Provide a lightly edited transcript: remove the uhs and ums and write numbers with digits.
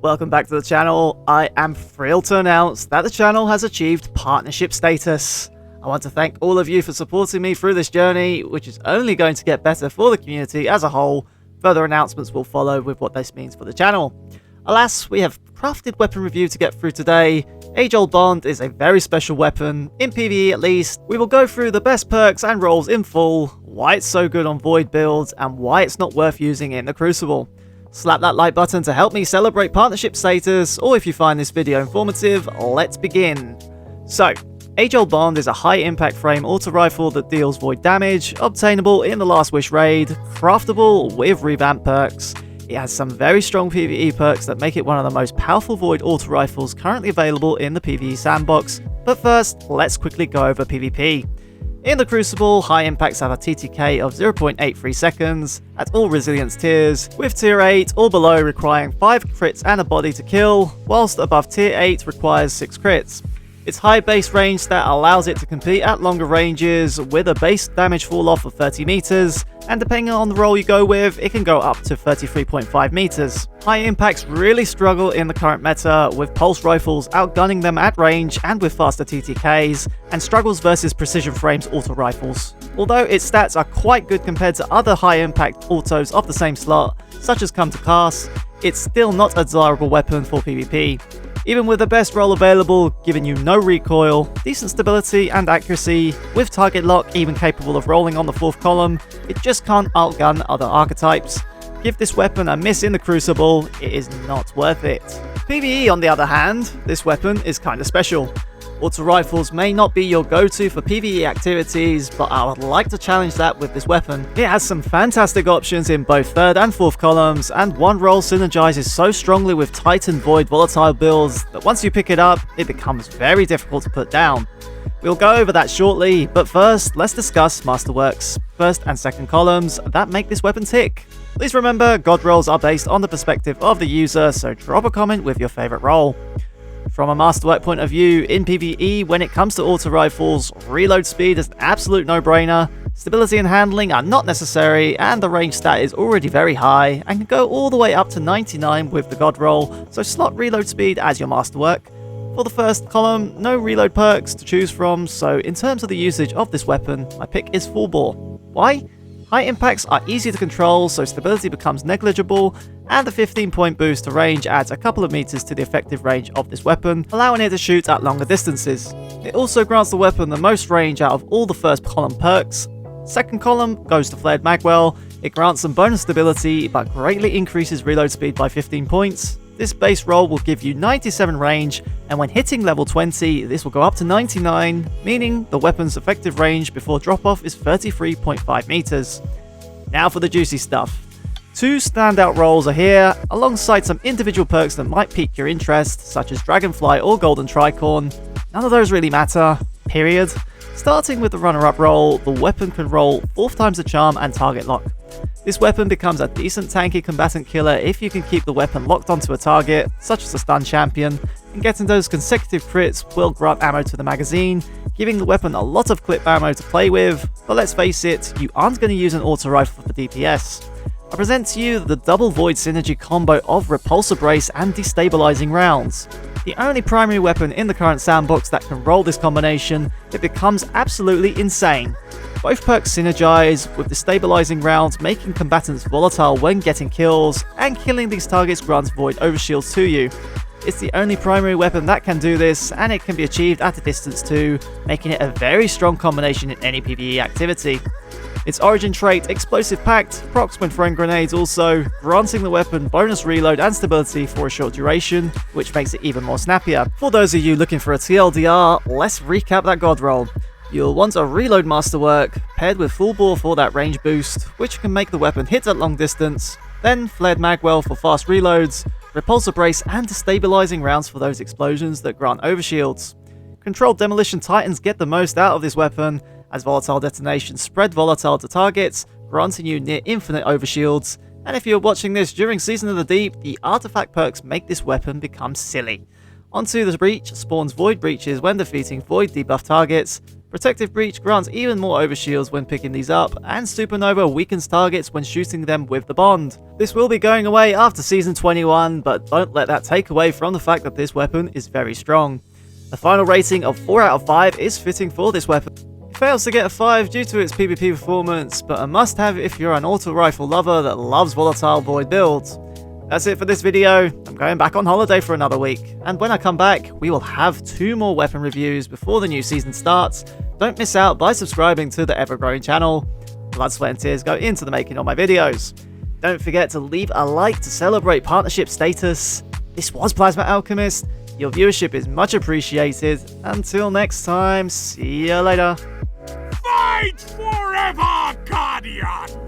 Welcome back to the channel. I am thrilled to announce that the channel has achieved partnership status. I want to thank all of you for supporting me through this journey, which is only going to get better for the community as a whole. Further announcements will follow with what this means for the channel. Alas, we have crafted weapon review to get through today. Age-old Bond is a very special weapon, in PvE at least. We will go through the best perks and roles in full, why it's so good on Void builds, and why it's not worth using in the Crucible. Slap that like button to help me celebrate partnership status, or if you find this video informative, let's begin. So, Age-old Bond is a high-impact frame auto-rifle that deals void damage, obtainable in the Last Wish raid, craftable with revamp perks. It has some very strong PvE perks that make it one of the most powerful void auto-rifles currently available in the PvE sandbox. But first, let's quickly go over PvP. In the Crucible, high impacts have a TTK of 0.83 seconds at all resilience tiers, with tier 8 or below requiring 5 crits and a body to kill, whilst above tier 8 requires 6 crits. Its high base range stat allows it to compete at longer ranges with a base damage fall off of 30 meters, and depending on the role you go with, it can go up to 33.5 meters. High impacts really struggle in the current meta, with pulse rifles outgunning them at range and with faster TTKs, and struggles versus precision frames auto rifles. Although its stats are quite good compared to other high impact autos of the same slot, such as Come to Cast, it's still not a desirable weapon for PvP. Even with the best role available, giving you no recoil, decent stability and accuracy, with target lock even capable of rolling on the 4th column, it just can't outgun other archetypes. Give this weapon a miss in the Crucible, it is not worth it. PvE on the other hand, this weapon is kinda special. Auto rifles may not be your go-to for PvE activities, but I would like to challenge that with this weapon. It has some fantastic options in both 3rd and 4th columns, and one role synergizes so strongly with Titan Void Volatile builds that once you pick it up, it becomes very difficult to put down. We'll go over that shortly, but first, let's discuss Masterworks, 1st and 2nd columns that make this weapon tick. Please remember, God rolls are based on the perspective of the user, so drop a comment with your favorite role. From a Masterwork point of view, in PvE, when it comes to auto rifles, reload speed is an absolute no-brainer, stability and handling are not necessary, and the range stat is already very high, and can go all the way up to 99 with the God roll, so slot reload speed as your Masterwork. For the 1st column, no reload perks to choose from, so in terms of the usage of this weapon, my pick is full bore. Why? High impacts are easy to control, so stability becomes negligible, and the 15-point boost to range adds a couple of meters to the effective range of this weapon, allowing it to shoot at longer distances. It also grants the weapon the most range out of all the 1st column perks. 2nd column goes to Flared Magwell. It grants some bonus stability, but greatly increases reload speed by 15 points. This base roll will give you 97 range, and when hitting level 20, this will go up to 99, meaning the weapon's effective range before drop-off is 33.5 meters. Now for the juicy stuff. 2 standout rolls are here, alongside some individual perks that might pique your interest, such as Dragonfly or Golden Tricorn. None of those really matter, period. Starting with the runner-up roll, the weapon can roll 4 times the charm and target lock. This weapon becomes a decent tanky combatant killer if you can keep the weapon locked onto a target, such as a stun champion, and getting those consecutive crits will grant ammo to the magazine, giving the weapon a lot of clip ammo to play with, but let's face it, you aren't going to use an auto rifle for DPS. I present to you the double void synergy combo of Repulsor Brace and Destabilizing Rounds. The only primary weapon in the current sandbox that can roll this combination, it becomes absolutely insane. Both perks synergize, with Destabilizing Rounds making combatants volatile when getting kills, and killing these targets grants void overshields to you. It's the only primary weapon that can do this, and it can be achieved at a distance too, making it a very strong combination in any PvE activity. Its origin trait, Explosive Pact, procs when throwing grenades also, granting the weapon bonus reload and stability for a short duration, which makes it even more snappier. For those of you looking for a TLDR, let's recap that God roll. You'll want a reload Masterwork, paired with full bore for that range boost, which can make the weapon hit at long distance, then Flared Magwell for fast reloads, Repulsor Brace and Destabilizing Rounds for those explosions that grant overshields. Controlled Demolition Titans get the most out of this weapon, as volatile detonations spread volatile to targets, granting you near infinite overshields, and if you're watching this during Season of the Deep, the artifact perks make this weapon become silly. Onto the Breach spawns Void Breaches when defeating Void debuff targets, Protective Breach grants even more overshields when picking these up, and Supernova weakens targets when shooting them with the bond. This will be going away after Season 21, but don't let that take away from the fact that this weapon is very strong. A final rating of 4 out of 5 is fitting for this weapon. It fails to get a 5 due to its PvP performance, but a must-have if you're an auto-rifle lover that loves Volatile Void builds. That's it for this video. I'm going back on holiday for another week, and when I come back, we will have 2 more weapon reviews before the new season starts. Don't miss out by subscribing to the ever-growing channel. Blood, sweat and tears go into the making of my videos. Don't forget to leave a like to celebrate partnership status. This was Plasma Alchemist. Your viewership is much appreciated. Until next time, see ya later. Fight forever, Guardian!